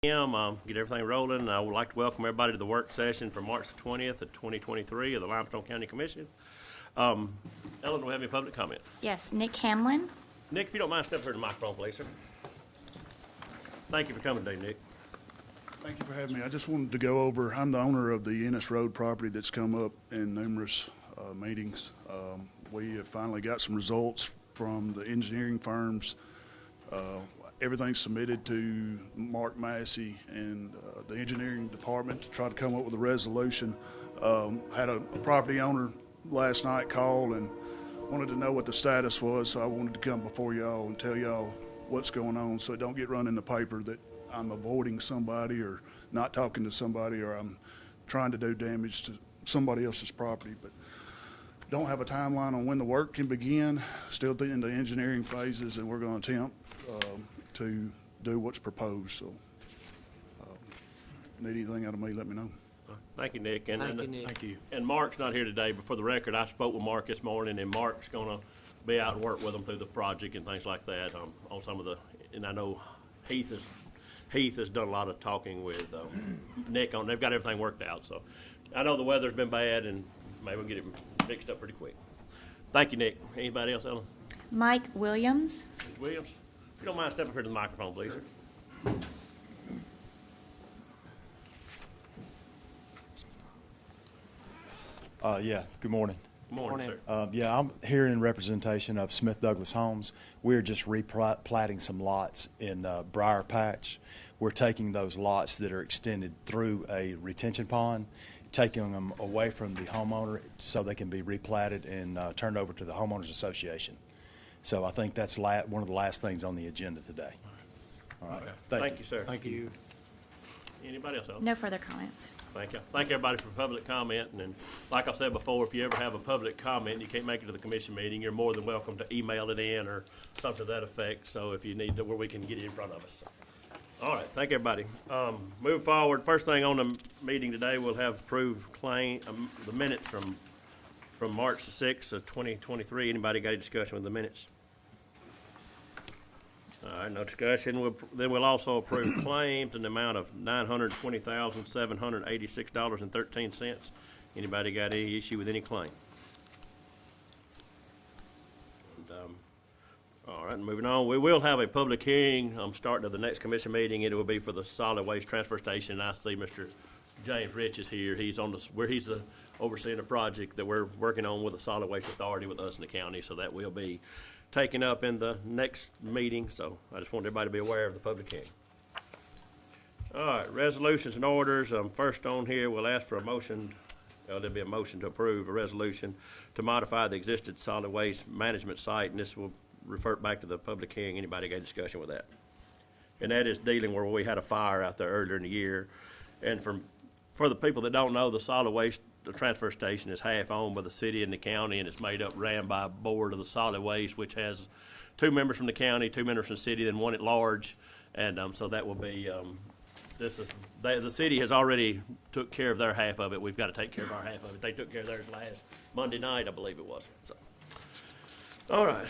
Get everything rolling. I would like to welcome everybody to the work session for March the 20th of 2023 of the Limestone County Commission. Ellen, do we have any public comment? Yes, Nick Hamlin. Nick, if you don't mind stepping here to the microphone, please, sir. Thank you for coming today, Nick. Thank you for having me. I just wanted to go over, I'm the owner of the Ennis Road property that's come up in numerous meetings. We have finally got some results from the engineering firms. Everything's submitted to Mark Massey and the engineering department to try to come up with a resolution. Had a property owner last night call and wanted to know what the status was, so I wanted to come before y'all and tell y'all what's going on so it don't get run in the paper that I'm avoiding somebody or not talking to somebody or I'm trying to do damage to somebody else's property. But don't have a timeline on when the work can begin. Still in the engineering phases, and we're going to attempt to do what's proposed. So, need anything out of me, let me know. Thank you, Nick. Thank you. And Mark's not here today, but for the record, I spoke with Mark this morning, and Mark's going to be out and work with them through the project and things like that on some of the. And I know Heath has done a lot of talking with Nick on. They've got everything worked out. So I know the weather's been bad, and maybe we'll get it fixed up pretty quick. Thank you, Nick. Anybody else, Ellen? Mike Williams. Mr. Williams, if you don't mind stepping up here to the microphone, please, sir. Yeah, good morning. Good morning, sir. Yeah, I'm here in representation of Smith Douglas Homes. We're just replatting some lots in Briar Patch. We're taking those lots that are extended through a retention pond, taking them away from the homeowner so they can be replatted and turned over to the homeowners association. So I think that's one of the last things on the agenda today. All right. Okay. Thank you, sir. Thank you. Anybody else? No further comments. Thank you. Thank everybody for public comment. And like I said before, if you ever have a public comment and you can't make it to the commission meeting, you're more than welcome to email it in or something to that effect. So if you need to, where we can get it in front of us. All right. Thank everybody. Move forward. First thing on the meeting today, we'll have approved claim the minutes from March the 6th of 2023. Anybody got a discussion with the minutes? All right, no discussion. Then we'll also approve claims in the amount of $920,786.13. Anybody got any issue with any claim? And, all right, moving on. We will have a public hearing starting of the next commission meeting. It will be for the solid waste transfer station. I see Mr. James Rich is here. He's the overseeing a project that we're working on with the solid waste authority with us in the county. So that will be taken up in the next meeting, so I just want everybody to be aware of the public hearing. All right, resolutions and orders. First on here, we'll ask for a motion. There'll be a motion to approve a resolution to modify the existing solid waste management site, and this will revert back to the public hearing. Anybody got a discussion with that? And that is dealing where we had a fire out there earlier in the year. And for the people that don't know, the solid waste the transfer station is half owned by the city and the county, and it's ran by a board of the solid waste, which has 2 members from the county, 2 members from the city, then 1 at large. And so that will be, the city has already took care of their half of it. We've got to take care of our half of it. They took care of theirs last Monday night, I believe it was. So, all right.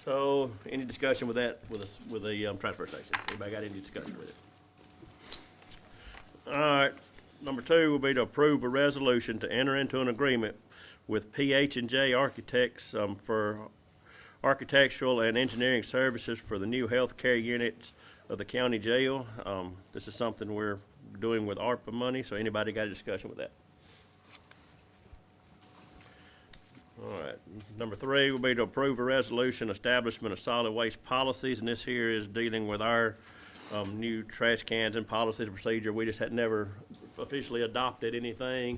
So any discussion with that, with the transfer station? Anybody got any discussion with it? All right. Number 2 will be to approve a resolution to enter into an agreement with PH&J Architects for architectural and engineering services for the new health care units of the county jail. This is something we're doing with ARPA money, so anybody got a discussion with that? All right. Number 3 will be to approve a resolution establishment of solid waste policies, and this here is dealing with our new trash cans and policies and procedure. We just had never officially adopted anything.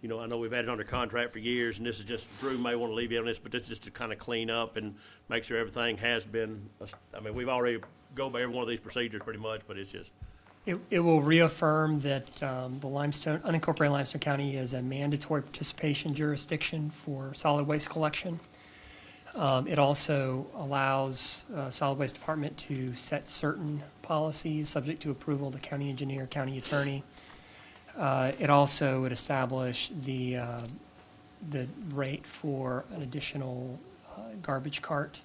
You know, I know we've had it under contract for years, and this is just, Drew may want to leave you on this, but this is just to kind of clean up and make sure everything has been, I mean, we've already go by every one of these procedures pretty much, but it's just. It will reaffirm that the unincorporated Limestone County is a mandatory participation jurisdiction for solid waste collection. It also allows solid waste department to set certain policies subject to approval of the county engineer, county attorney. It also would establish the rate for an additional garbage cart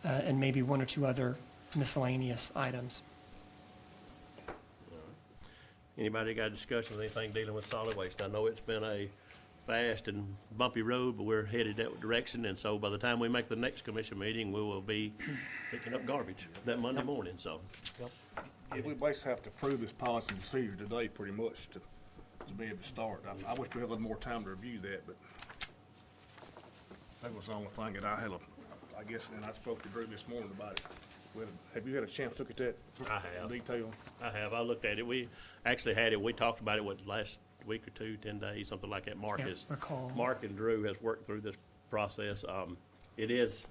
and maybe 1 or 2 other miscellaneous items. Anybody got a discussion with anything dealing with solid waste? I know it's been a fast and bumpy road, but we're headed that direction, and so by the time we make the next commission meeting, we will be picking up garbage that Monday morning, so. Yeah, we basically have to approve this policy and procedure today pretty much to be able to start. I wish we had a little more time to review that, but that was the only thing that I had, I guess, and I spoke to Drew this morning about it. Have you had a chance to look at that? I have. In detail? I have. I looked at it. We actually had it. We talked about it, last week or two, 10 days, something like that. Yeah, recall. Mark and Drew has worked through this process. It is,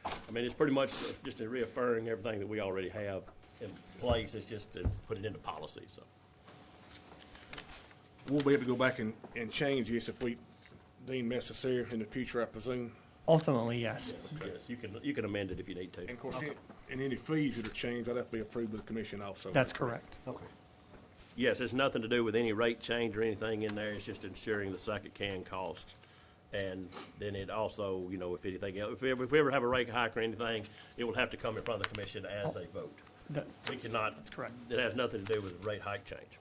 I mean, it's pretty much just reaffirming everything that we already have in place. It's just to put it into policy, so. We'll be able to go back and change this if we deem necessary in the future, I presume. Ultimately, yes. Yes, you can amend it if you need to. And of course, and any fees that are changed, that'd have to be approved by the commission also. That's correct. Okay. Yes, it's nothing to do with any rate change or anything in there. It's just ensuring the second can costs. And then it also, you know, if anything else, if we ever have a rate hike or anything, it will have to come in front of the commission as a vote. We cannot. That's correct. It has nothing to do with rate hike change.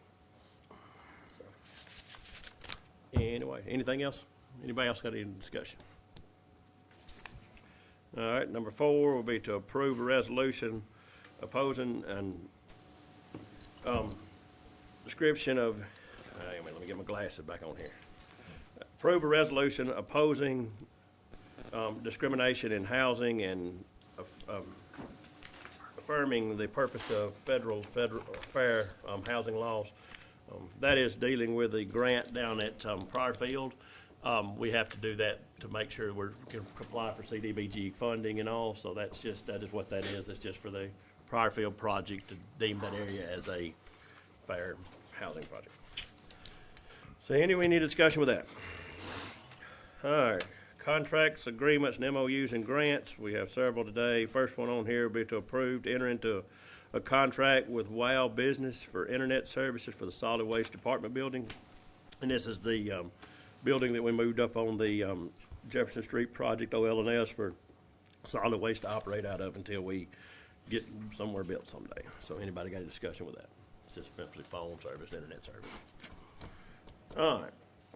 Anyway, anything else? Anybody else got any discussion? All right, number 4 will be to approve a resolution opposing and description of, let me get my glasses back on here. Approve a resolution opposing discrimination in housing and affirming the purpose of federal fair housing laws. That is dealing with the grant down at Pryorfield. We have to do that to make sure we can comply for CDBG funding and all. So that is what that is. It's just for the Pryorfield project to deem that area as a fair housing project. So anyway, we need a discussion with that. All right, contracts, agreements, and MOUs and grants. We have several today. First one on here will be to approve to enter into a contract with WOW Business for internet services for the solid waste department building. And this is the building that we moved up on the Jefferson Street project, OL&S, for solid waste to operate out of until we get somewhere built someday. So anybody got a discussion with that? It's just simply phone service, internet service. All right.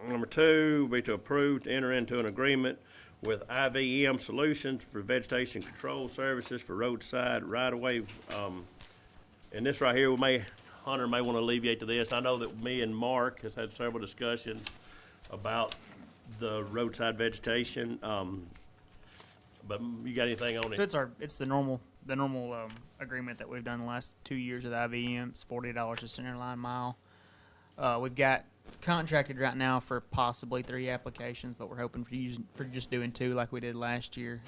Number 2 will be to approve to enter into an agreement with IVM Solutions for vegetation control services for roadside right-of-way. And this right here, Hunter may want to alleviate to this. I know that me and Mark has had several discussions about the roadside vegetation. But you got anything on it? So it's the normal agreement that we've done the last 2 years with IVM. It's $40 a center line mile. We've got contracted right now for possibly 3 applications, but we're hoping for just doing 2 like we did last year.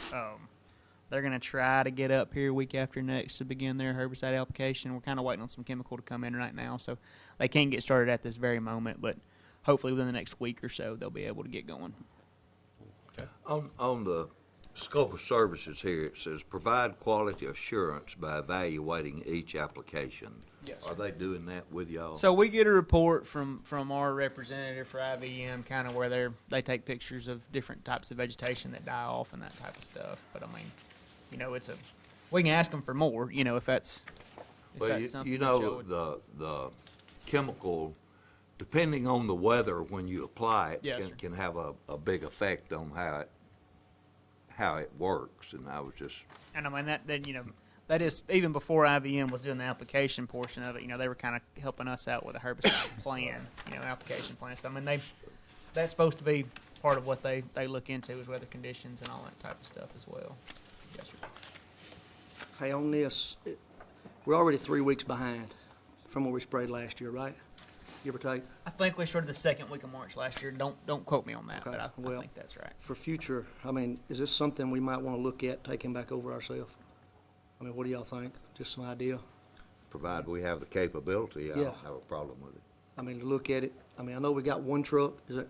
They're going to try to get up here week after next to begin their herbicide application. We're kind of waiting on some chemical to come in right now, so they can't get started at this very moment, but hopefully within the next week or so they'll be able to get going. Okay. On the scope of services here, it says provide quality assurance by evaluating each application. Yes, Are they doing that with y'all? So we get a report from our representative for IVM, kind of where they take pictures of different types of vegetation that die off and that type of stuff. But I mean, you know, we can ask them for more. You know, if that's something. You that know, y'all would- the chemical, depending on the weather when you apply it, Yes, sir. can have a big effect on how it works. And I was just And I mean that is even before IVM was doing the application portion of it. You know, they were kind of helping us out with a herbicide plan, application plan. So I mean that's supposed to be part of what they look into is weather conditions and all that type of stuff as well. Yes, sir. Hey, on this, we're already 3 weeks behind from what we sprayed last year, right? Give or take. I think we started the second week of March last year. Don't quote me on that, Okay, but I well, think that's right. For future, I mean, is this something we might want to look at taking back over ourselves? I mean, what do y'all think? Just some idea? provide we have the capability. I Yeah. don't have a problem with it. I mean, to look at it, I mean, I know we got one truck, is it?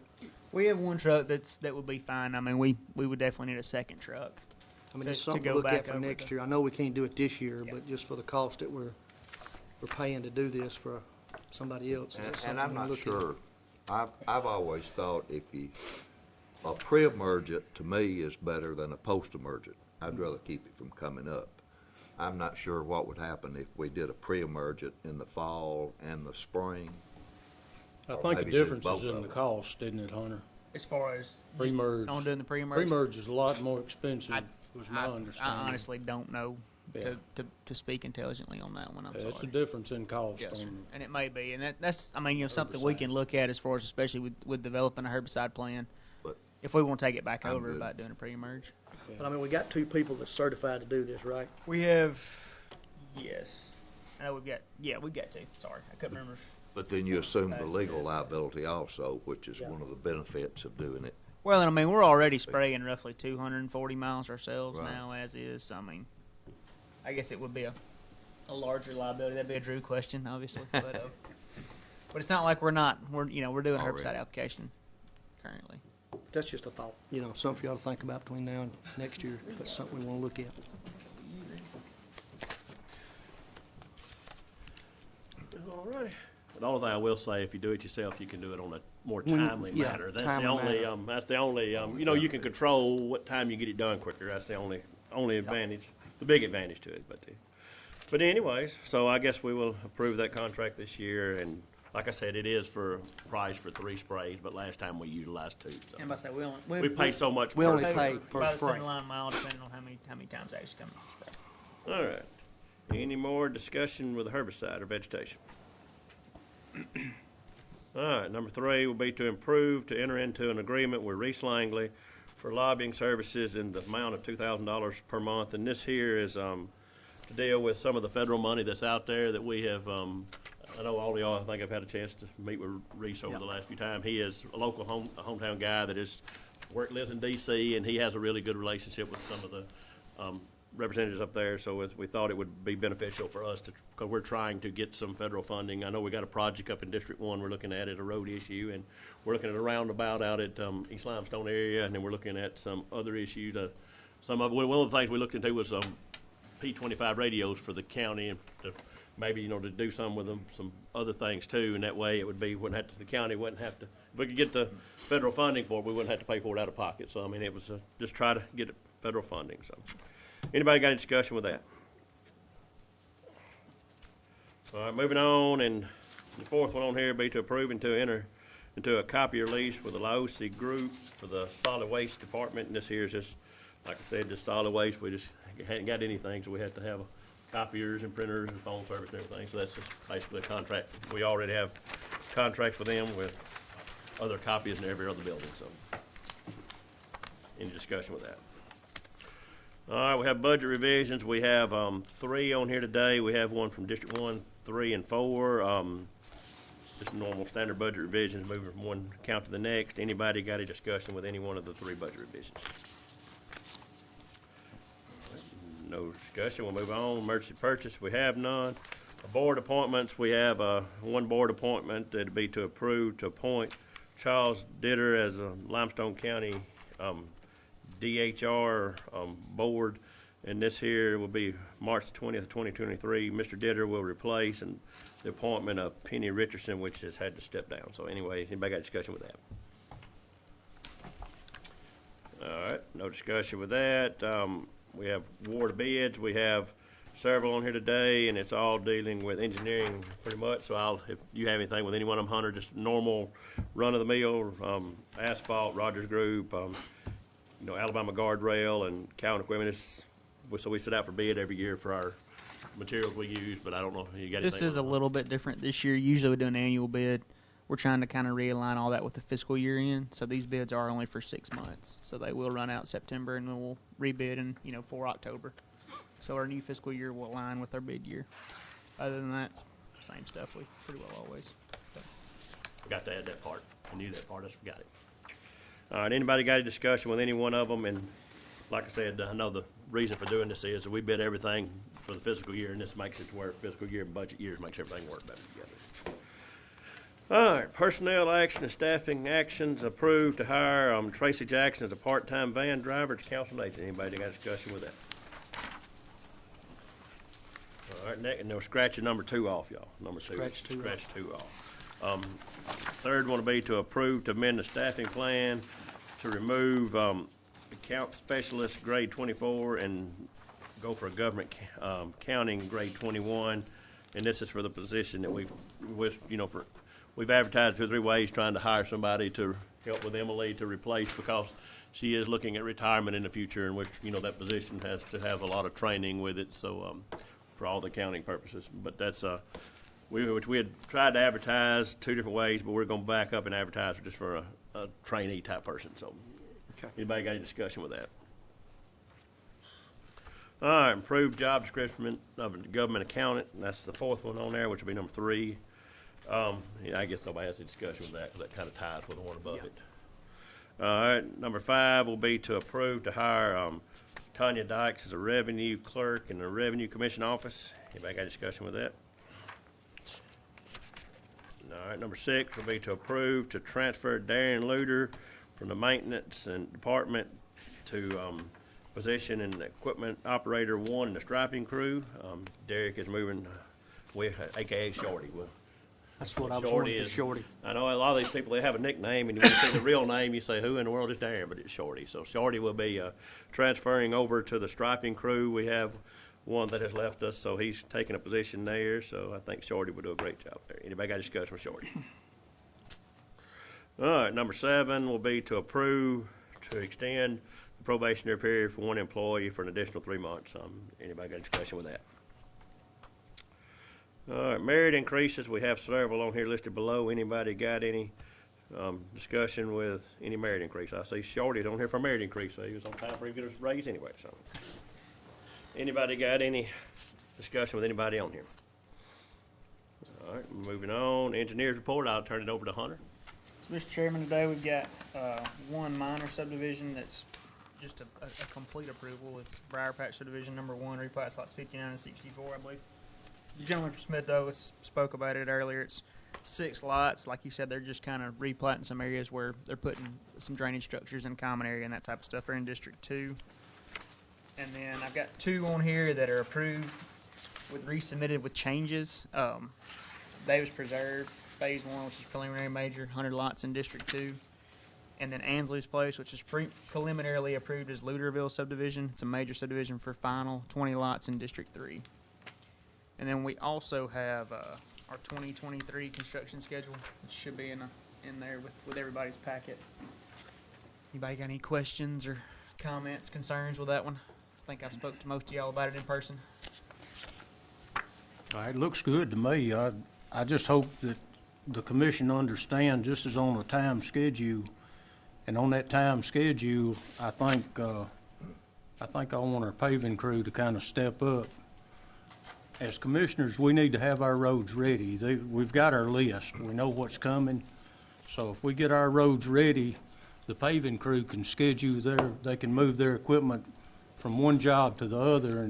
We have one truck that would be fine. I mean, we would definitely need a second truck. I mean, To- it's to something go to look back at for over next the- year. I know we can't do it this year, Yeah. but just for the cost that we're paying to do this for somebody else. is that And something I'm we not look at? sure, I've always thought a pre-emergent to me is better than a post-emergent. I'd rather keep it from coming up. I'm not sure what would happen if we did a pre-emergent in the fall and the spring. I Or think the maybe do difference both is in of the them. cost, isn't it, Hunter? As far as Pre-merge. on doing the pre-merge, Pre-merge is a lot more expensive, was my I understanding. honestly don't know Yeah. to speak intelligently on that one. I'm Yeah, sorry. it's a difference in cost Yes, sir. on, And it may be, and that's I mean, something we Herbicide. can look at as far as especially with developing a herbicide plan. But If we want to take it back I'm over good. about doing a pre-merge, But I mean, we got 2 people that's certified to do this, right? we have. Yes, I know we've got. Yeah, we've got 2. Sorry, I couldn't remember. But then you assume the legal liability also, which is Yeah. one of the benefits of doing it. Well, and I mean, we're already spraying roughly 240 miles ourselves Right. now, as is. So, I mean, I guess it would be a larger liability. That'd be a Drew question, obviously. But it's not like we're doing a Already. herbicide application currently. That's just a thought, something for y'all to think about between now and next year. That's something we want to look at. All righty. The only thing I will say, if you do it yourself, you can do it on a more When- timely yeah, manner. That's timely the only, manner. that's the only, you can control what time you get it done quicker. That's the only advantage, the big advantage to it. But anyways, so I guess we will approve that contract this year. And like I said, it is for a price for 3 sprays, but last time we utilized 2. So And I say we paid so much. We per only spray. pay per about a spray. 7-line mile, depending on how many times they actually come to spray. All right. Any more discussion with the herbicide or vegetation? All right, number 3 will be to enter into an agreement with Reese Langley for lobbying services in the amount of $2,000 per month. And this here is to deal with some of the federal money that's out there that we have. I know all of y'all, I think I've had a chance to meet with Reese over the last few times. He is a local hometown guy that lives in D.C., and he has a really good relationship with some of the representatives up there, so we thought it would be beneficial for us because we're trying to get some federal funding. I know we got a project up in District 1 we're looking at a road issue, and we're looking at a roundabout out at East Limestone area, and then we're looking at some other issues. One of the things we looked into was P25 radios for the county, and to maybe to do some with them, some other things too, and that way it would be the county wouldn't have to. If we could get the federal funding for it, we wouldn't have to pay for it out of pocket. So I mean, it was just try to get federal funding. So. Anybody got any discussion with that? All right, moving on, and the 4th one on here would be to approve and to enter into a copier lease with the Laosi Group for the solid waste department. And this here is just, like I said, just solid waste. We just hadn't got anything, so we had to have copiers and printers and phone service and everything. So that's just basically a contract. We already have contracts with them with other copiers in every other building. So, any discussion with that? All right, we have budget revisions. We have 3 on here today. We have one from District 1, 3, and 4. Just normal standard budget revisions, moving from one account to the next. Anybody got a discussion with any one of the 3 budget revisions? No discussion. We'll move on. Emergency purchase, we have none. Board appointments, we have one board appointment that'd be to approve to appoint Charles Ditter as a Limestone County DHR board, and this here will be March 20th, 2023. Mr. Ditter will replace and the appointment of Penny Richardson, which has had to step down. So anyway, anybody got discussion with that? All right, no discussion with that. We have award of bids. We have several on here today, and it's all dealing with engineering pretty much. So if you have anything with any one of them, Hunter, just normal run-of-the-mill asphalt, Rogers Group, Alabama guardrail and Cowan equipment. So we set out for bid every year for our materials we use, but I don't know if you got anything. This is a little bit different this year. Usually we do an annual bid. We're trying to kind of realign all that with the fiscal year end. So these bids are only for 6 months. So they will run out September, and then we'll rebid in for October. So our new fiscal year will align with our bid year. Other than that, same stuff. We pretty well always. Forgot to add that part. I knew that part. I just forgot it. All right, anybody got a discussion with any one of them? And like I said, I know the reason for doing this is that we bid everything for the fiscal year, and this makes it to where fiscal year and budget years makes everything work better together. All right, personnel action and staffing actions approved to hire Tracy Jackson as a part-time van driver to council agent. Anybody got a discussion with that? All right, and they'll scratch number 2 off, y'all. Number 2. Scratch 2 off. Third one will be to approve to amend the staffing plan to remove account specialist grade 24 and go for a government counting grade 21. And this is for the position that we've advertised 2 or 3 ways trying to hire somebody to help with Emily to replace, because she is looking at retirement in the future, in which, that position has to have a lot of training with it, so, for all the accounting purposes. But that's, which we had tried to advertise 2 different ways, but we're gonna back up and advertise just for a trainee type person, so. Okay. Anybody got any discussion with that? All right, improved job description of a government accountant, and that's the 4th one on there, which will be number 3. I guess nobody has any discussion with that, because that kind of ties with the one above it. All right, number 5 will be to approve to hire Tanya Dykes as a revenue clerk in the Revenue Commission office. Anybody got a discussion with that? All right, number 6 will be to approve to transfer Darren Luder from the maintenance and department to position in equipment operator 1 in the striping crew. Derek is moving, AKA Shorty. That's what I was Shorty wanting, is Shorty. I know a lot of these people, they have a nickname, and when you say the real name, you say, who in the world is Darren? But it's Shorty. So Shorty will be transferring over to the striping crew. We have one that has left us, so he's taking a position there. So I think Shorty will do a great job there. Anybody got a discussion with Shorty? All right, number 7 will be to approve to extend the probationary period for one employee for an additional 3 months. Anybody got a discussion with that? All right, merit increases, we have several on here listed below. Anybody got any discussion with any merit increase? I see Shorty's on here for merit increase, so he was on time for him to get his raise anyway. So, anybody got any discussion with anybody on here? All right, moving on. Engineers report, I'll turn it over to Hunter. So, Mr. Chairman, today we've got one minor subdivision that's just a complete approval. It's Briar Patch subdivision number 1, replat lots 59 and 64, I believe. The gentleman from Smith Douglas spoke about it earlier. It's 6 lots. Like you said, they're just kind of replatting some areas where they're putting some drainage structures in common area and that type of stuff. They're in District 2. And then I've got 2 on here that are approved with resubmitted with changes. Davis Preserve, Phase 1, which is preliminary major, 100 lots in District 2. And then Ansley's Place, which is preliminarily approved as Luderville subdivision. It's a major subdivision for final, 20 lots in District 3. And then we also have our 2023 construction schedule, which should be in there with everybody's packet. Anybody got any questions or comments, concerns with that one? I think I spoke to most of y'all about it in person. It looks good to me. I just hope that the commission understands this is on a time schedule, and on that time schedule, I think I want our paving crew to kind of step up. As commissioners, we need to have our roads ready. We've got our list. We know what's coming. So if we get our roads ready, the paving crew can they can move their equipment from one job to the other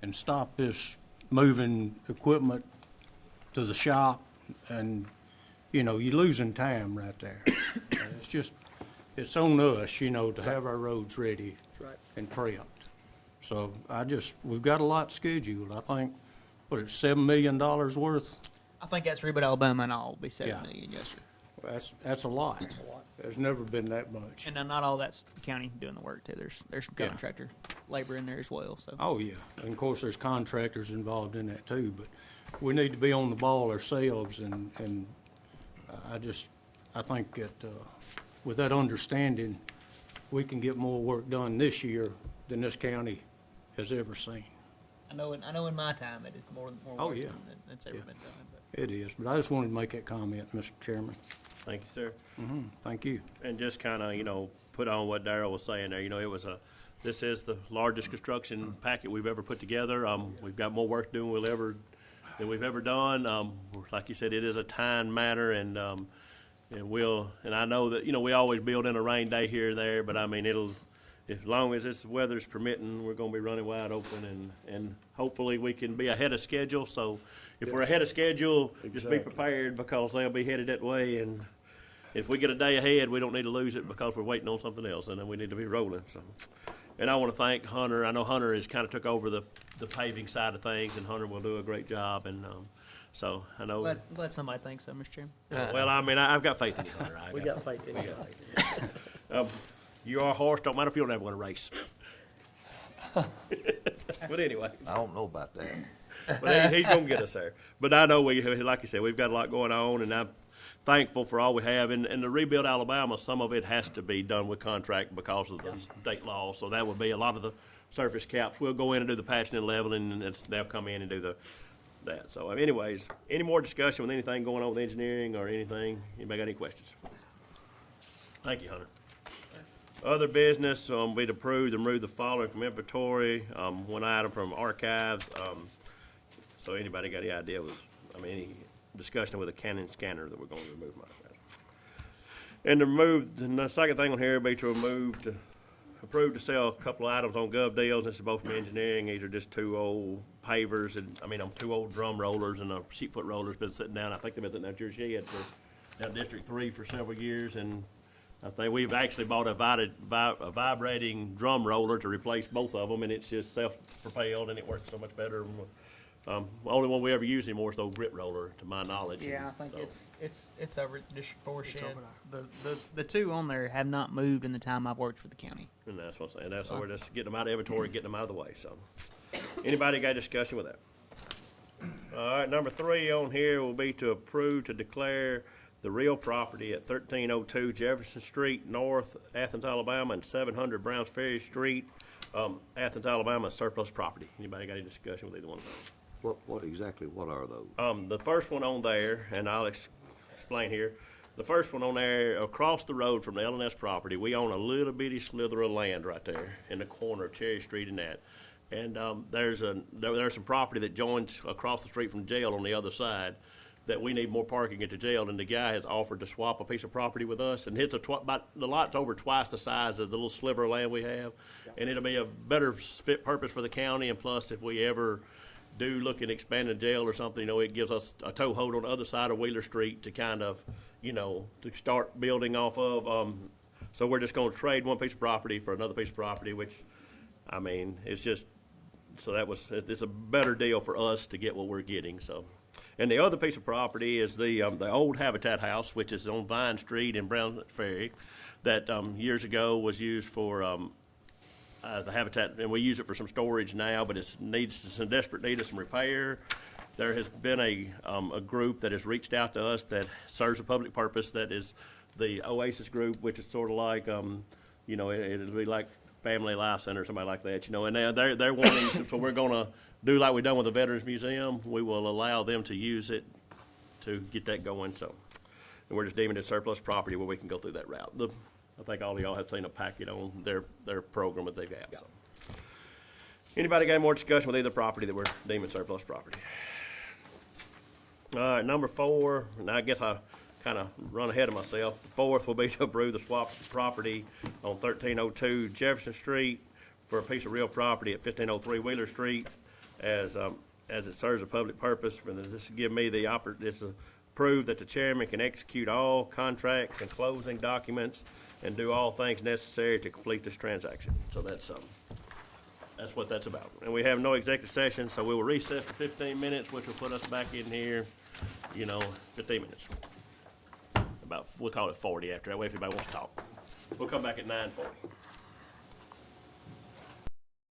and stop this moving equipment to the shop. And, you're losing time right there. It's on us, to have our roads ready and prepped. So we've got a lot scheduled. I think, it's $7 million worth? I think that's Reba, Alabama, and all will be $7 Yeah. million, yes, sir. That's a lot. There's never been that much. And not all that's the county doing the work too. There's some Yeah. contractor labor in there as well. So. Oh, yeah. And of course, there's contractors involved in that too, but we need to be on the ball ourselves, and I think that with that understanding, we can get more work done this year than this county has ever seen. I know in my time it is more Oh, work yeah. that's ever Yeah. been done. But. It is, but I just wanted to make that comment, Mr. Chairman. Thank you, sir. Thank you. And just kind of, put on what Darrell was saying there. This is the largest construction packet we've ever put together. We've got more work to do than we've ever done. Like you said, it is a time matter, and I know that, we always build in a rain day here and there, but as long as this weather's permitting, we're going to be running wide open, and hopefully we can be ahead of schedule. So if we're ahead of schedule, just be prepared, because they'll be headed that way. And if we get a day ahead, we don't need to lose it because we're waiting on something else, and then we need to be rolling. So, and I want to thank Hunter. I know Hunter has kind of took over the paving side of things, and Hunter will do a great job. And so I know. Let somebody think so, Mr. Chairman. Well, I've got faith in you, Hunter. We got faith in you. You are a horse. Don't matter if you don't ever win a race. But anyway, I don't know about that. but he's going to get us there. But I know like you said, we've got a lot going on, and thankful for all we have. And to rebuild Alabama, some of it has to be done with contract because of the state law. So that would be a lot of the surface caps. We'll go in and do the patching and leveling, and they'll come in and do that. So anyways, any more discussion with anything going on with engineering or anything? Anybody got any questions? Thank you, Hunter. Other business, we'd approved to remove the following from inventory. One item from archives. So anybody got any idea any discussion with a Canon scanner that we're going to remove my and to remove, the second thing on here would be to approve to sell a couple of items on Gov Deals. This is both from engineering. These are just two old pavers and, two old drum rollers and a sheet foot roller's been sitting down. I think they've been sitting down at your shed for District 3 for several years, and I think we've actually bought a vibrating drum roller to replace both of them, and it's just self-propelled, and it works so much better. The only one we ever use anymore is the old grip roller, to my knowledge. Yeah, I think it's over at District 4 shed. The two on there have not moved in the time I've worked for the county. And that's what I'm saying. That's why we're just getting them out of inventory, getting them out of the way. So, anybody got a discussion with that? All right, number 3 on here will be to approve to declare the real property at 1302 Jefferson Street North, Athens, Alabama, and 700 Browns Ferry Street, Athens, Alabama, surplus property. Anybody got any discussion with either one of those? What are those? The first one on there, and I'll explain here. The first one on there, across the road from the L&S property, we own a little bitty slither of land right there in the corner of Cherry Street and that. And there's some property that joins across the street from the jail on the other side that we need more parking at the jail, and the guy has offered to swap a piece of property with us, and it's the lot's over twice the size of the little sliver of land we have, and it'll be a better fit purpose for the county, and plus if we ever do look at expanding the jail or something, it gives us a toehold on the other side of Wheeler Street to kind of, to start building off of. So we're just going to trade one piece of property for another piece of property, which, it's just, it's a better deal for us to get what we're getting, so. And the other piece of property is the old Habitat House, which is on Vine Street in Brown Ferry, that years ago was used for the Habitat, and we use it for some storage now, but it needs some desperate need of some repair. There has been a group that has reached out to us that serves a public purpose. That is the Oasis Group, which is sort of like, it'll be like Family Life Center or somebody like that, and they're wanting, so we're going to do like we've done with the Veterans Museum. We will allow them to use it to get that going. So, and we're just deeming it surplus property where we can go through that route. I think all of y'all have seen a packet on their program that they've got. So, anybody got any more discussion with either property that we're deeming surplus property? All right, number 4, and I guess I kind of run ahead of myself. The 4th will be to approve the swap property on 1302 Jefferson Street for a piece of real property at 1503 Wheeler Street, as it serves a public purpose. This will give me it's approved that the chairman can execute all contracts and closing documents and do all things necessary to complete this transaction. So that's what that's about. And we have no executive session, so we will recess for 15 minutes, which will put us back in here, 15 minutes. We'll call it 40 after that way if anybody wants to talk. We'll come back at 9:40.